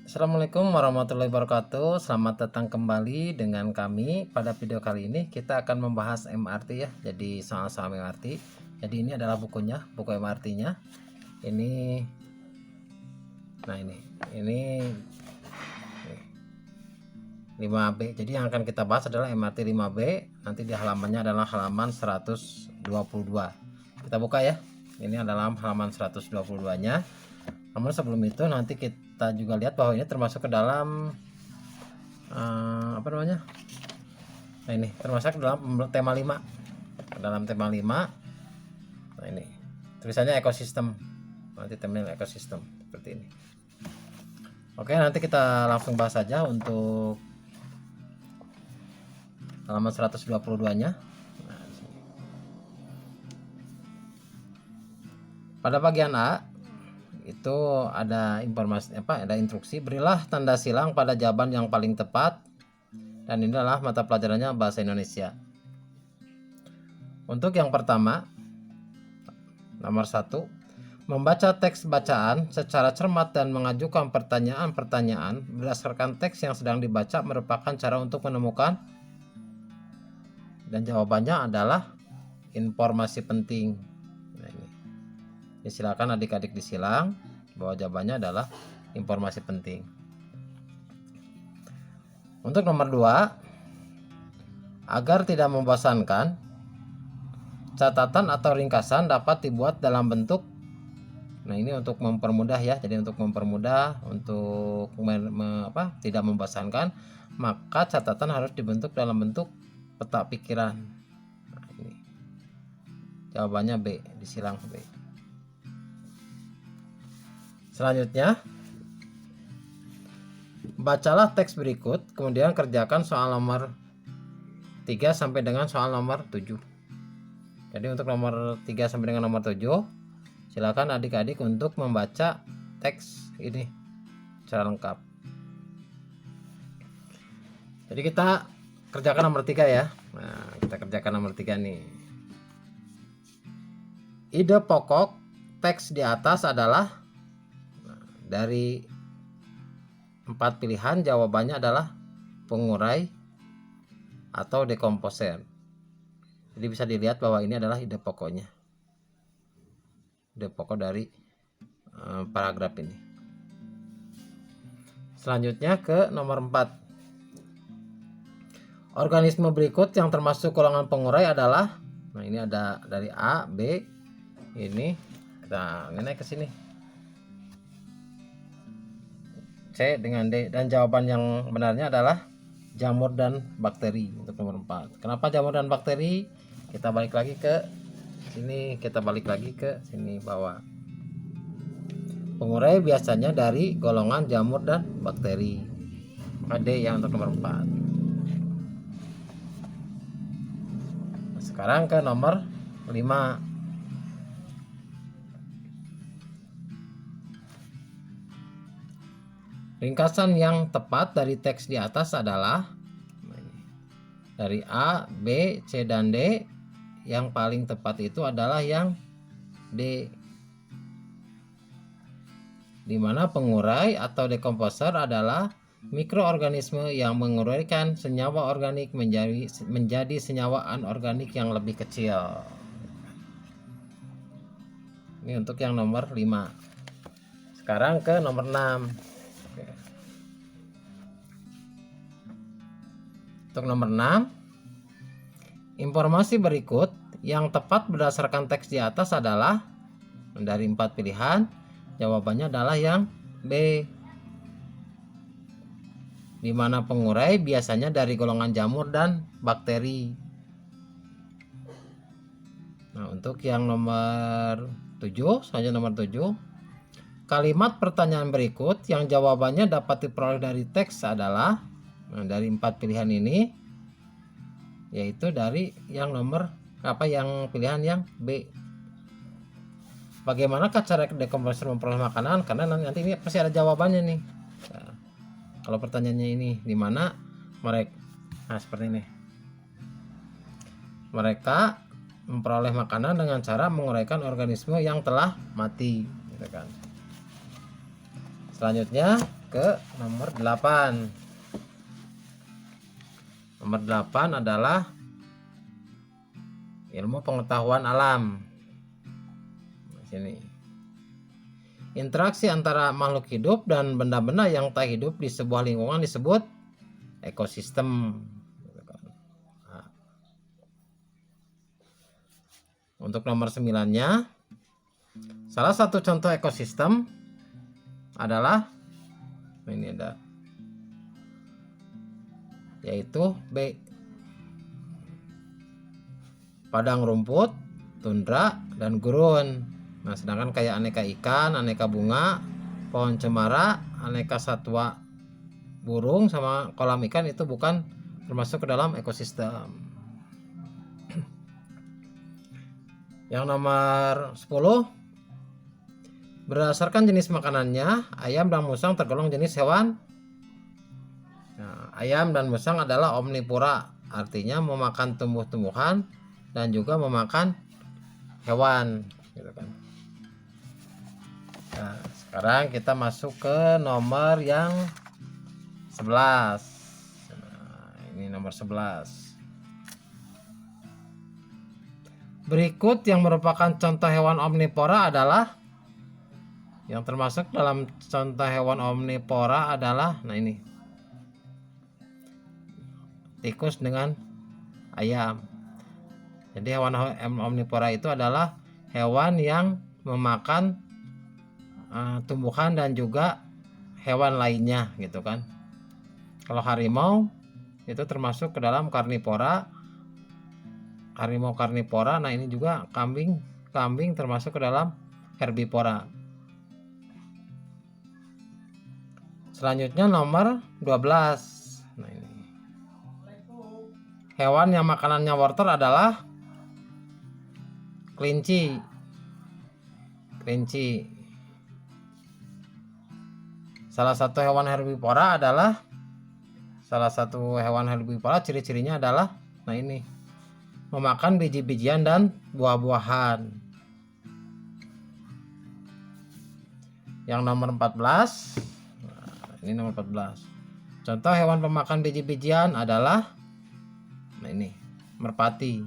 Assalamualaikum warahmatullahi wabarakatuh. Selamat datang kembali dengan kami. Pada video kali ini kita akan membahas MRT ya. Jadi soal-soal MRT. Jadi ini adalah bukunya, buku MRT-nya. Ini nah ini 5B. Jadi yang akan kita bahas adalah MRT 5B. Nanti di halamannya adalah halaman 122. Kita buka ya. Ini adalah halaman 122-nya. Namun sebelum itu nanti kita juga lihat bahwa ini termasuk ke dalam apa namanya? Nah, ini termasuk dalam tema 5. Dalam tema 5. Nah, ini tulisannya ekosistem. Nanti temanya ekosistem seperti ini. Oke, nanti kita langsung bahas saja untuk halaman 122-nya. Nah, pada bagian A itu ada informasi ada instruksi, berilah tanda silang pada jawaban yang paling tepat, dan ini adalah mata pelajarannya bahasa Indonesia. Untuk yang pertama, nomor 1, membaca teks bacaan secara cermat dan mengajukan pertanyaan-pertanyaan berdasarkan teks yang sedang dibaca merupakan cara untuk menemukan, dan jawabannya adalah informasi penting. Silakan adik-adik disilang bahwa jawabannya adalah informasi penting. Untuk nomor 2, agar tidak membosankan, catatan atau ringkasan dapat dibuat dalam bentuk, nah ini untuk mempermudah ya, jadi untuk mempermudah, untuk tidak membosankan, maka catatan harus dibentuk dalam bentuk peta pikiran. Nah, ini jawabannya B, disilang B. Selanjutnya, bacalah teks berikut, kemudian kerjakan soal nomor 3 sampai dengan soal nomor 7. Jadi untuk nomor 3 sampai dengan nomor 7, silakan adik-adik untuk membaca teks ini secara lengkap. Jadi kita kerjakan nomor 3 ya. Nah, kita kerjakan nomor 3 nih. Ide pokok teks di atas adalah, dari 4 pilihan jawabannya adalah pengurai atau dekomposer. Jadi bisa dilihat bahwa ini adalah ide pokoknya, ide pokok dari paragraf ini. Selanjutnya ke nomor 4, organisme berikut yang termasuk golongan pengurai adalah, nah ini ada dari A, B, ini kita naik ke sini, C dengan D, dan jawaban yang benarnya adalah jamur dan bakteri untuk nomor 4. Kenapa jamur dan bakteri? Kita balik lagi ke sini, bahwa pengurai biasanya dari golongan jamur dan bakteri. Maka D yang untuk nomor 4. Nah, sekarang ke nomor 5. Ringkasan yang tepat dari teks di atas adalah dari A, B, C, dan D. Yang paling tepat itu adalah yang D, di mana pengurai atau dekomposer adalah mikroorganisme yang menguraikan senyawa organik menjadi senyawa anorganik yang lebih kecil. Ini untuk yang nomor 5. Sekarang ke nomor 6. Untuk nomor 6, informasi berikut yang tepat berdasarkan teks di atas adalah, dari 4 pilihan jawabannya adalah yang B, di mana pengurai biasanya dari golongan jamur dan bakteri. Nah, untuk yang nomor 7, selanjutnya nomor 7, kalimat pertanyaan berikut yang jawabannya dapat diperoleh dari teks adalah, nah, dari 4 pilihan ini, yaitu dari yang nomor yang pilihan yang B. Bagaimanakah cara dekomposer memperoleh makanan? Karena nanti ini pasti ada jawabannya nih. Nah, kalau pertanyaannya ini di mana mereka, nah seperti ini, mereka memperoleh makanan dengan cara menguraikan organisme yang telah mati, gitu kan. Selanjutnya ke nomor 8. Nomor 8 adalah ilmu pengetahuan alam. Sini. Interaksi antara makhluk hidup dan benda-benda yang tak hidup di sebuah lingkungan disebut ekosistem. Nah, untuk nomor 9-nya, salah satu contoh ekosistem adalah ini ada, yaitu B, padang rumput, tundra, dan gurun. Nah, sedangkan kayak aneka ikan, aneka bunga, pohon cemara, aneka satwa burung sama kolam ikan itu bukan termasuk ke dalam ekosistem. Yang nomor 10, berdasarkan jenis makanannya, ayam dan musang tergolong jenis hewan. Nah, ayam dan musang adalah omnivora, artinya memakan tumbuh-tumbuhan dan juga memakan hewan, gitu kan. Nah, sekarang kita masuk ke nomor yang 11. Nah, ini nomor 11. Berikut yang merupakan contoh hewan omnivora adalah, yang termasuk dalam contoh hewan omnivora adalah, nah ini, tikus dengan ayam. Jadi hewan omnivora itu adalah hewan yang memakan tumbuhan dan juga hewan lainnya, gitu kan. Kalau harimau itu termasuk ke dalam karnivora, harimau karnivora. Nah, ini juga kambing termasuk ke dalam herbivora. Selanjutnya nomor 12. Nah, ini hewan yang makanannya wortel adalah kelinci. Salah satu hewan herbivora ciri-cirinya adalah, nah ini, memakan biji-bijian dan buah-buahan. Yang nomor 14, nah, ini nomor 14. Contoh hewan pemakan biji-bijian adalah, nah ini, merpati.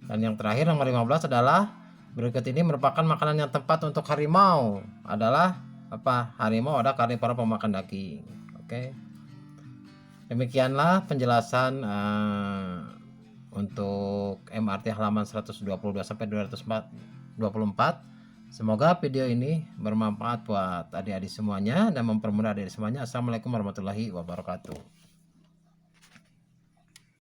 Dan yang terakhir nomor 15 adalah, berikut ini merupakan makanan yang tepat untuk harimau. Adalah apa? Harimau ada karnivora pemakan daging. Oke. Demikianlah penjelasan untuk MRT halaman 122 sampai 224. Semoga video ini bermanfaat buat adik-adik semuanya dan mempermudah adik-adik semuanya. Assalamualaikum warahmatullahi wabarakatuh.